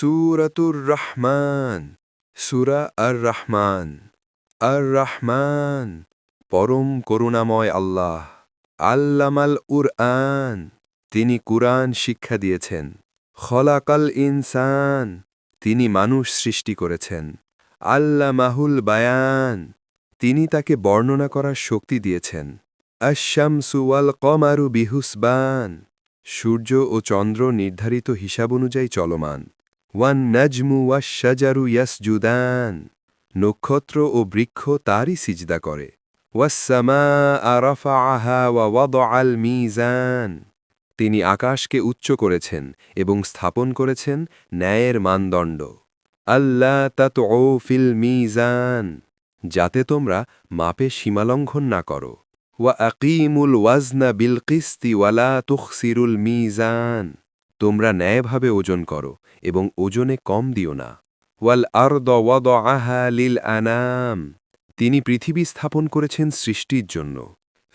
সূরাতুর রহমান সূরা আর রহমান আর রহমান পরম করুণাময় আল্লাহ আল্লামাল কুরআন তিনি কুরআন শিক্ষা দিয়েছেন খলাকাল ইনসান তিনি মানুষ সৃষ্টি করেছেন আল্লামাহুল বায়ান তিনি তাকে বর্ণনা করার শক্তি দিয়েছেন আশ-শামসু ওয়াল কমারু বিহুসবান সূর্য ও চন্দ্র নির্ধারিত হিসাব অনুযায়ী চলমান ওয়ান নাজমু ওয়াশ শাজারু ইয়াসজুদান নক্ষত্র ও বৃক্ষ তারই সিজদা করে ওয়াস-সামাআ রাফাআহা ওয়া ওয়াদআল মিজান তিনি আকাশকে উচ্চ করেছেন এবং স্থাপন করেছেন ন্যায়ের মানদণ্ড আল্লা তাতউ ফিল মিজান যাতে তোমরা মাপে সীমালঙ্ঘন না করো ওয়া আকিমুল ওয়াজনা বিল কিসতি ওয়ালা তুখসিরুল মিজান তোমরা ন্যায়ভাবে ওজন করো এবং ওজনে কম দিও না ওয়াল আরদ ওয়াদআহা লিল আনাম তিনি পৃথিবী স্থাপন করেছেন সৃষ্টির জন্য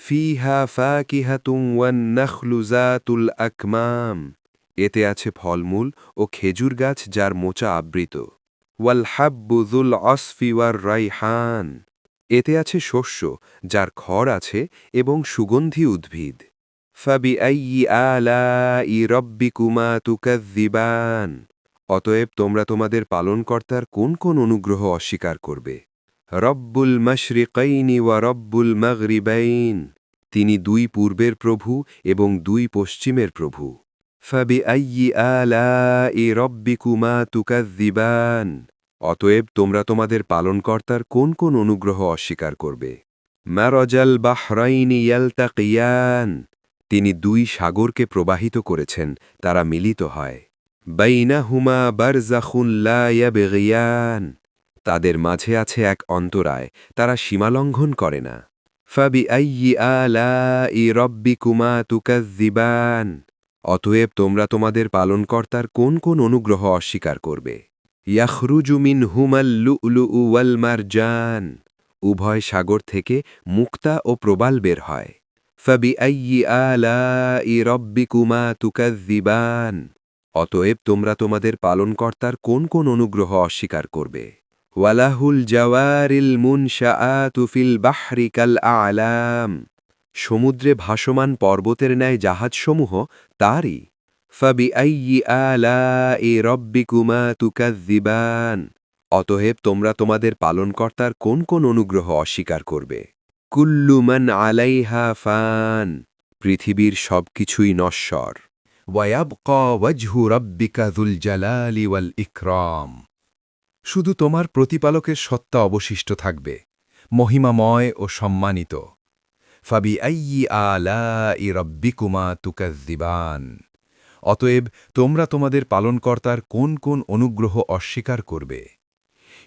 ফিহা ফাকিহাতুন ওয়ান নাখলু যাতুল আকমাম এতে আছে ফলমূল ও খেজুর গাছ যার মোচা আবৃত ওয়াল হাব্বু যুল আসফি ওয়ার রাইহান এতে আছে শস্য যার খড় আছে এবং সুগন্ধি উদ্ভিদ ফাবিআইয়ি আলাই রব্বিকুমা তুকাযযিবান অতএব তোমরা তোমাদের পালনকর্তার কোন কোন অনুগ্রহ অস্বীকার করবে রব্বুল মাশরিকাইনি ওয়া রব্বুল মাগরিবাইন তিনি দুই পূর্বের প্রভু এবং দুই পশ্চিমের প্রভু ফাবিআইয়ি আলাই রব্বিকুমা তুকাযযিবান অতএব তোমরা তোমাদের পালনকর্তার কোন কোন অনুগ্রহ অস্বীকার করবে মারাজাল বাহরাইনি ইয়ালতাকিয়ান তিনি দুই সাগরকে প্রবাহিত করেছেন তারা মিলিত হয় বাইনাহুমা বারযাখুন লা ইয়াবগিয়ান তাদের মাঝে আছে এক অন্তরায় তারা সীমালঙ্ঘন করে না ফাবিআইয়ি আলাই রব্বিকুমা তুকাযযিবান অতএব তোমরা তোমাদের পালনকর্তার কোন কোন অনুগ্রহ অস্বীকার করবে ইয়াখরুজু মিনহুমাল লু'লু'উ ওয়াল মারজান উভয় সাগর থেকে মুক্তা ও প্রবাল বের হয় ফাবিআইয়ি আলাই রব্বিকুমা তুকাযযিবান অতএব তোমরা তোমাদের পালনকর্তার কোন কোন অনুগ্রহ অস্বীকার করবে ওয়ালাহুল জাওয়ারিল মুনশাআতু ফিল বাহরি কাল আ'লাম সমুদ্রে ভাসমান পর্বতের ন্যায় জাহাজসমূহ তারই ফাবিআইয়ি আলাই রব্বিকুমা তুকাযযিবান অতএব তোমরা তোমাদের পালনকর্তার কোন কোন অনুগ্রহ অস্বীকার করবে কুল্লু মান আলাইহা ফান পৃথিবীর সবকিছুই নশ্বর ওয়ায়াবকা ওয়াজহু রাব্বিকা যুল জালালি ওয়াল ইকরাম শুধু তোমার প্রতিপালকের সত্তা অবশিষ্ট থাকবে মহিমাময় ও সম্মানিত ফাবিআইয়ি আলাই রব্বিকুমা তুকাযযিবান অতএব তোমরা তোমাদের পালনকর্তার কোন কোন অনুগ্রহ অস্বীকার করবে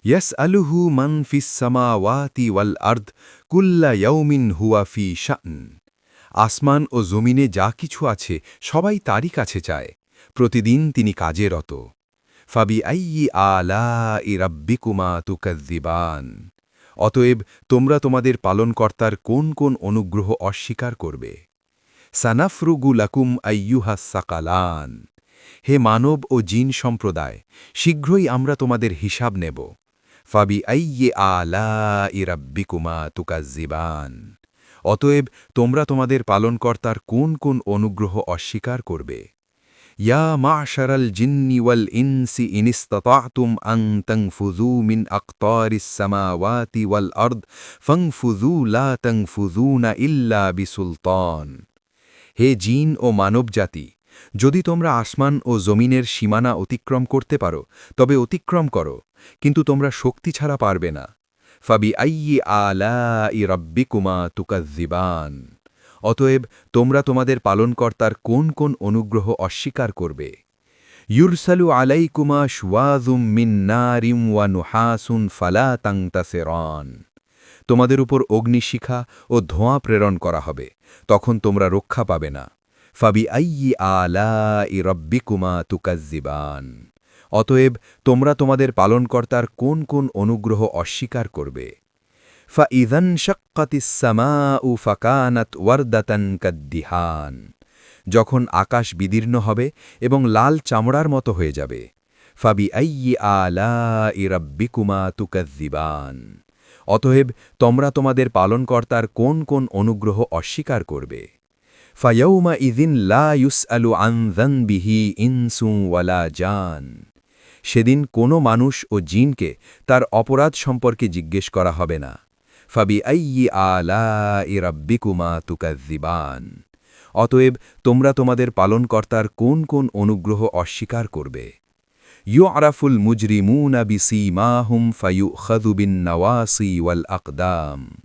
ইয়াসআলুহু মান ফিস সামাওয়াতি ওয়াল আরদ কুল্লা ইয়াউমিন হুয়া ফি শা'n আসমান ও জমিনে যা কিছু আছে সবাই তারই কাছে চায় প্রতিদিন তিনি কাজে রত ফাবিআইয়ি আলাই রব্বিকুমা তুকাযযিবান অতএব তোমরা তোমাদের পালনকর্তার কোন কোন অনুগ্রহ অস্বীকার করবে সানাফরুগু লাকুম আইয়ুহাস সাকালান হে মানব ও জিন সম্প্রদায় শীঘ্রই আমরা তোমাদের হিসাব নেব ফাবিআইয়ি আলাই রব্বিকুমা তুকাযযিবান অতএব তোমরা তোমাদের পালনকর্তার কোন কোন অনুগ্রহ অস্বীকার করবে ইয়া মা'শারাল জিন্নি ওয়াল ইনসি ইন ইসতাতা'তুম আন তানফুযু মিন আকতারিস সামাওয়াতি ওয়াল আরদ ফানফুযু লা তানফুযুনা ইল্লা বিসুলতান হে জিন ও মানবজাতি যদি তোমরা আসমান ও জমিনের সীমানা অতিক্রম করতে পারো তবে অতিক্রম করো কিন্তু তোমরা শক্তি ছাড়া পারবে না ফাবিআইয়ি আলাই রব্বিকুমা তুকাযযিবান অতএব তোমরা তোমাদের পালনকর্তার কোন কোন অনুগ্রহ অস্বীকার করবে ইউরসালু আলাইকুমা শুওয়াযুম মিন নারিম ওয়া নুহাসুন ফালা তানতাসিরান তোমাদের উপর অগ্নিশিখা ও ধোঁয়া প্রেরণ করা হবে তখন তোমরা রক্ষা পাবে না ফাবিআইয়ি আলাই রব্বিকুমা তুকাযযিবান অতএব তোমরা তোমাদের পালনকর্তার কোন কোন অনুগ্রহ অস্বীকার করবে ফাইযান শাক্কাতিস সামাউ ফাকানাত ওয়ারদাতান কাদ্দিহান যখন আকাশ বিদীর্ণ হবে এবং লাল চামড়ার মতো হয়ে যাবে ফাবিআইয়ি আলাই রাব্বিকুমা তুকাজ্জিবান। অতএব তোমরা তোমাদের পালনকর্তার কোন কোন অনুগ্রহ অস্বীকার করবে? ফায়াউমা ইযিন লা ইউসআলু আন যানবিহি ইনসু ওয়ালা জান। সেদিন কোনো মানুষ ও জিনকে তার অপরাধ সম্পর্কে জিজ্ঞেস করা হবে না। ফাবিআইয়ি আলাই রাব্বিকুমা তুকাজ্জিবান। অতএব তোমরা তোমাদের পালনকর্তার কোন কোন অনুগ্রহ অস্বীকার করবে? ইউআরাফুল মুজরিমুনা বিসীমাহুম ফায়ুখাযু বিন-নাওয়াসি ওয়াল আকদাম।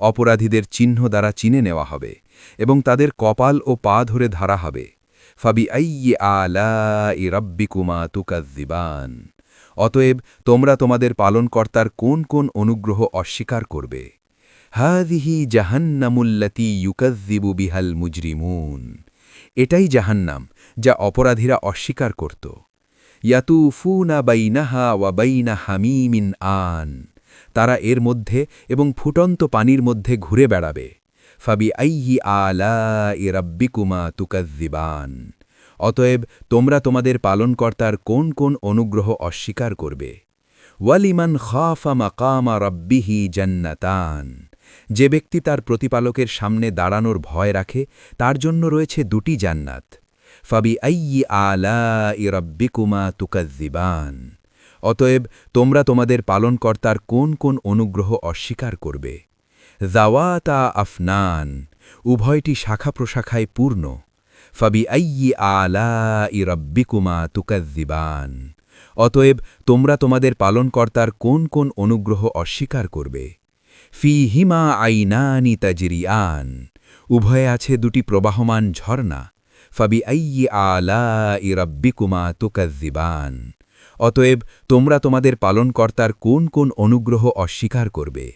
অপরাধীদের চিহ্ন দ্বারা চিনে নেওয়া হবে এবং তাদের কপাল ও পা ধরে ধরা হবে। ফাবিআইয়ি আলাই রাব্বিকুমা তুকাজ্জিবান। অতএব তোমরা তোমাদের পালনকর্তার কোন কোন অনুগ্রহ অস্বীকার করবে? হাযিহি জাহান্নামুল্লাতী ইউকাযযিবু বিহাল মুজরিমুন। এটাই জাহান্নাম যা অপরাধীরা অস্বীকার করত। ইয়াতুফুনা বাইনাহা ওয়া বাইনা হামিমিন আন। তারা এর মধ্যে এবং ফুটন্ত পানির মধ্যে ঘুরে বেড়াবে। ফাবিআইয়ি আলাই রাব্বিকুমা তুকাজ্জিবান। অতএব তোমরা তোমাদের পালনকর্তার কোন কোন অনুগ্রহ অস্বীকার করবে? ওয়ালিমান খাফা মাকামা রাব্বিহি জান্নাতান। যে ব্যক্তি তার প্রতিপালকের সামনে দাঁড়ানোর ভয় রাখে তার জন্য রয়েছে দুটি জান্নাত। ফাবিআইয়ি আলাই রাব্বিকুমা তুকাজ্জিবান। অতএব তোমরা তোমাদের পালনকর্তার কোন কোন অনুগ্রহ অস্বীকার করবে? যাওয়াতা আফনান। উভয়টি শাখা প্রশাখায় পূর্ণ। ফাবিআইয়ি আলাই রাব্বিকুমা তুকাজ্জিবান। অতএব তোমরা তোমাদের পালনকর্তার কোন কোন অনুগ্রহ অস্বীকার করবে? ফীহিমা আইনানি তাজরিয়ান। উভয়ে আছে দুটি প্রবাহমান ঝর্ণা। ফাবিআইয়ি আলাই রাব্বিকুমা তুকাজ্জিবান। অতএব তোমরা তোমাদের পালনকর্তার কোন কোন অনুগ্রহ অস্বীকার করবে?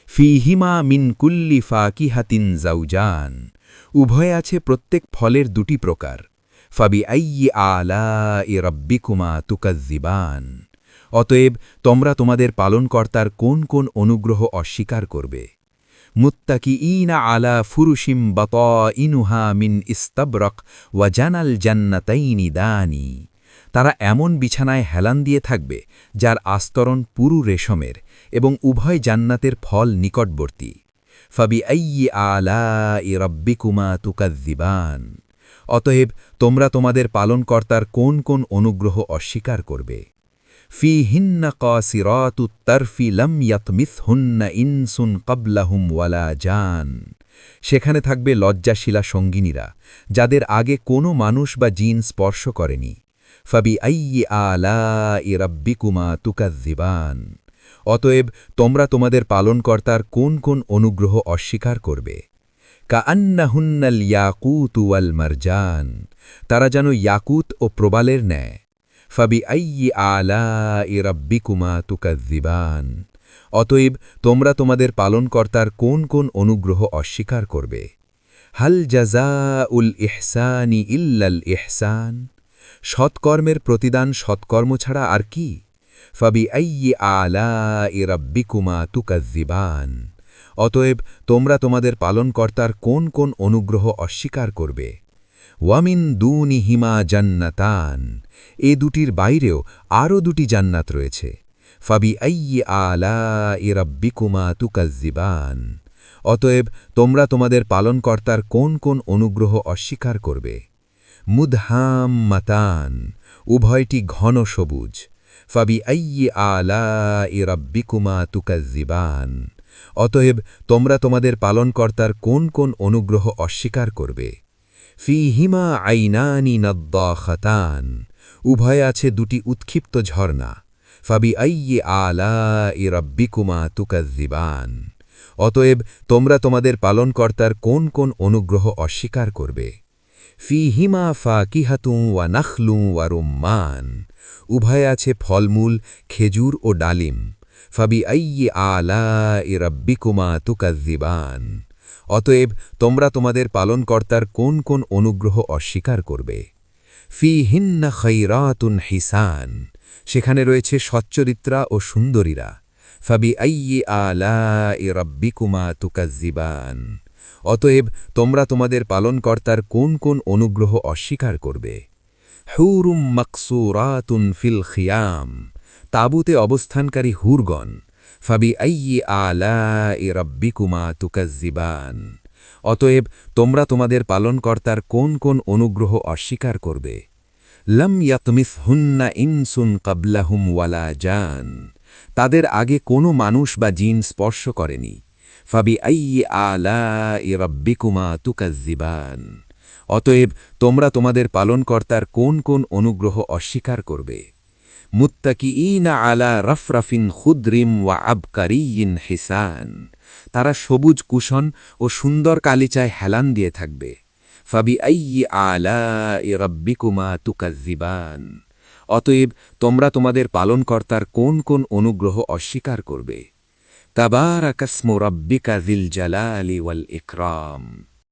ফীহিমা মিন কুল্লি ফাকিহাতিন যাওজান। উভয়ে আছে প্রত্যেক ফলের দুটি প্রকার। ফাবিআইয়ি আলাই রাব্বিকুমা তুকাজ্জিবান। অতএব তোমরা তোমাদের পালনকর্তার কোন কোন অনুগ্রহ অস্বীকার করবে? মুত্তাকিঈনা আলা ফুরুশিম বাতাইনুহা মিন ইস্তাবরক ওয়া জানাল জান্নাতাইনি দানি। তারা এমন বিছানায় হেলান দিয়ে থাকবে যার আস্তরণ পুরু রেশমের এবং উভয় জান্নাতের ফল নিকটবর্তী। ফাবিআইয়ি আলাই রাব্বিকুমা তুকাজ্জিবান। অতএব তোমরা তোমাদের পালনকর্তার কোন কোন অনুগ্রহ অস্বীকার করবে? ফীহিন্না কাসিরাতুত তারফি লাম ইয়াতমিসহুন্না ইনসুন ক্বাবলাহুম ওয়ালা জান। সেখানে থাকবে লজ্জাশীলা সঙ্গিনীরা যাদের আগে কোনো মানুষ বা জিন স্পর্শ করেনি। ফাবিআইয়ি আলাই রাব্বিকুমা তুকাজ্জিবান। অতএব তোমরা তোমাদের পালনকর্তার কোন কোন অনুগ্রহ অস্বীকার করবে? কাআন্নাহুন্নাল ইয়াকুতু ওয়াল মারজান। তারা যেন ইয়াকুত ও প্রবালের ন্যায়। ফাবিআইয়ি আলাই রাব্বিকুমা তুকাজ্জিবান। অতএব তোমরা তোমাদের পালনকর্তার কোন কোন অনুগ্রহ অস্বীকার করবে? হাল জাযাউল ইহসানি ইল্লাল ইহসান। সৎকর্মের প্রতিদান সৎকর্ম ছাড়া আর কি? ফাবিআইয়ি আলাই রাব্বিকুমা তুকাজ্জিবান। অতএব তোমরা তোমাদের পালনকর্তার কোন কোন অনুগ্রহ অস্বীকার করবে? ওয়ামিন দুনিহিমা জান্নাতান। এ দুটির বাইরেও আরও দুটি জান্নাত রয়েছে। ফাবিআইয়ি আলাই রাব্বিকুমা তুকাজ্জিবান। অতএব তোমরা তোমাদের পালনকর্তার কোন কোন অনুগ্রহ অস্বীকার করবে? মুদহাম্মাতান। উভয়টি ঘন সবুজ। ফাবিআইয়ি আলাই রাব্বিকুমা তুকাজ্জিবান। অতএব তোমরা তোমাদের পালনকর্তার কোন কোন অনুগ্রহ অস্বীকার করবে? ফীহিমা আইনানি নাদ্দাখাতান। উভয়ে আছে দুটি উৎক্ষিপ্ত ঝর্ণা। ফাবিআইয়ি আলাই রাব্বিকুমা তুকাজ্জিবান। অতএব তোমরা তোমাদের পালনকর্তার কোন কোন অনুগ্রহ অস্বীকার করবে? ফীহিমা ফাকিহাতুন ওয়া নাখলুন ওয়া রুম্মান। উভয়ে আছে ফলমূল, খেজুর ও ডালিম। ফাবিআইয়ি আলাই রাব্বিকুমা তুকাজ্জিবান। অতএব তোমরা তোমাদের পালনকর্তার কোন কোন অনুগ্রহ অস্বীকার করবে? ফীহিন্না খায়রাতুন হিসান। সেখানে রয়েছে সচ্চরিত্রা ও সুন্দরীরা। ফাবিআইয়ি আলাই রাব্বিকুমা তুকাজ্জিবান। অতএব তোমরা তোমাদের পালনকর্তার কোন কোন অনুগ্রহ অস্বীকার করবে? হুরুম মাকসুরাতুন ফিল খিয়াম, তাবুতে অবস্থানকারী হুরগণ। ফাবি আইয়ি আলাই রাব্বিকুমা তুকাজ্জিবান, অতএব তোমরা তোমাদের পালনকর্তার কোন কোন অনুগ্রহ অস্বীকার করবে। লম ইয়াতমিসহুন্না ইনসুন ক্বাবলাহুম ওয়ালা জান, তাদের আগে কোনো মানুষ বা জিন স্পর্শ করেনি। ফাবি আইয়ি আলাই রাব্বিকুমা তুকাজ্জিবান, অতএব তোমরা তোমাদের পালনকর্তার কোন কোন অনুগ্রহ অস্বীকার করবে। মুত্তাকিঈনা আলা রফরফিন খুদ্রিম ওয়া আবকারিয়িন হিসান, তারা সবুজ কুশন ও সুন্দর কালিচায় হেলান দিয়ে থাকবে। ফাবি আইয়ি আলাই রাব্বিকুমা তুকাজ্জিবান, অতএব তোমরা তোমাদের পালনকর্তার কোন কোন অনুগ্রহ অস্বীকার করবে। তাবারাকাসমু রাব্বিকা যিল জালালি ওয়াল ইকরাম,